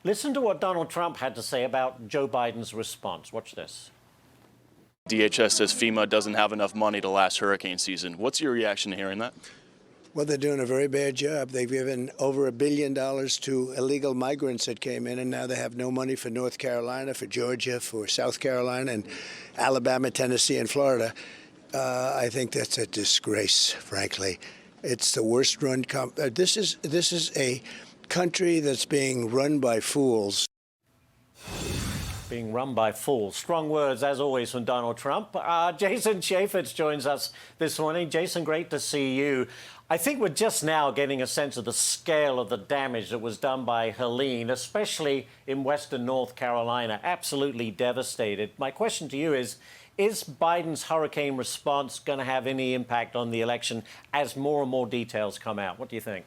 Listen to what Donald Trump had to say about Joe Biden's response. Watch this. DHS says FEMA doesn't have enough money to last hurricane season. What's your reaction to hearing that? Well, they're doing a very bad job. They've given over $1 billion to illegal migrants that came in, and now they have no money for North Carolina, for Georgia, for South Carolina, and Alabama, Tennessee, and Florida. I think that's a disgrace, frankly. It's the worst run. This is a country that's being run by fools. Being run by fools. Strong words, as always, from Donald Trump. Jason Chaffetz joins us this morning. Jason, great to see you. I think we're just now getting a sense of the scale of the damage that was done by Helene, especially in western North Carolina. Absolutely devastated. My question to you is Biden's hurricane response going to have any impact on the election as more and more details come out? What do you think?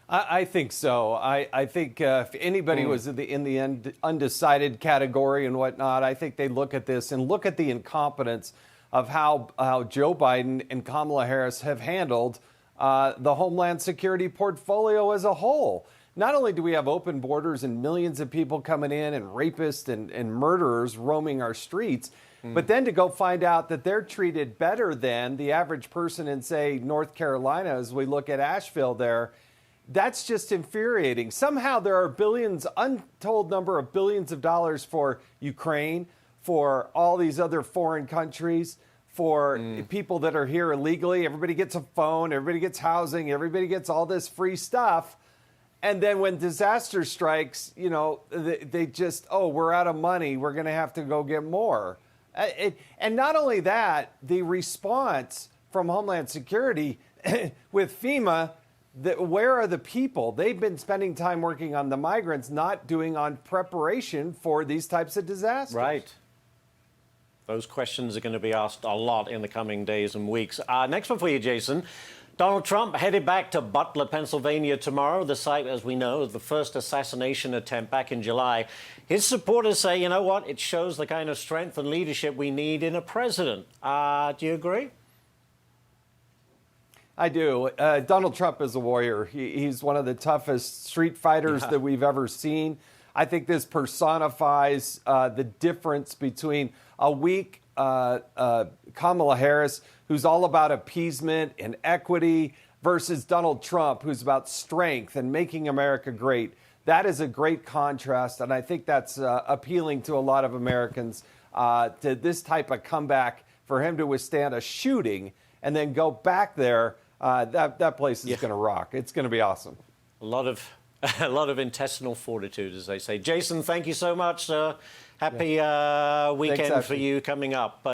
I think so. I think if anybody was in the undecided category and whatnot, I think they look at this and look at the incompetence of how Joe Biden and Kamala Harris have handled the Homeland Security portfolio as a whole. Not only do we have open borders and millions of people coming in and rapists and murderers roaming our streets, but then to go find out that they're treated better than the average person in, say, North Carolina, as we look at Asheville there. That's just infuriating. Somehow there are billions, untold number of billions of dollars for Ukraine, for all these other foreign countries, for people that are here illegally. Everybody gets a phone, everybody gets housing, everybody gets all this free stuff. And then when disaster strikes, you know, they just, oh, we're out of money. We're going to have to go get more. And not only that, the response from Homeland Security with FEMA, where are the people? They've been spending time working on the migrants, not doing on preparation for these types of disasters. Right. Those questions are going to be asked a lot in the coming days and weeks. Next one for you, Jason. Donald Trump headed back to Butler, Pennsylvania tomorrow, the site, as we know, of the first assassination attempt back in July. His supporters say, you know what, it shows the kind of strength and leadership we need in a president. Do you agree? I do. Donald Trump is a warrior. He's one of the toughest street fighters that we've ever seen. I think this personifies the difference between a weak Kamala Harris, who's all about appeasement and equity, versus Donald Trump, who's about strength and making America great. That is a great contrast, and I think that's appealing to a lot of Americans, to this type of comeback, for him to withstand a shooting and then go back there. That place is going to rock. It's going to be awesome. A lot of intestinal fortitude, as they say. Jason, thank you so much. Happy weekend for you coming up.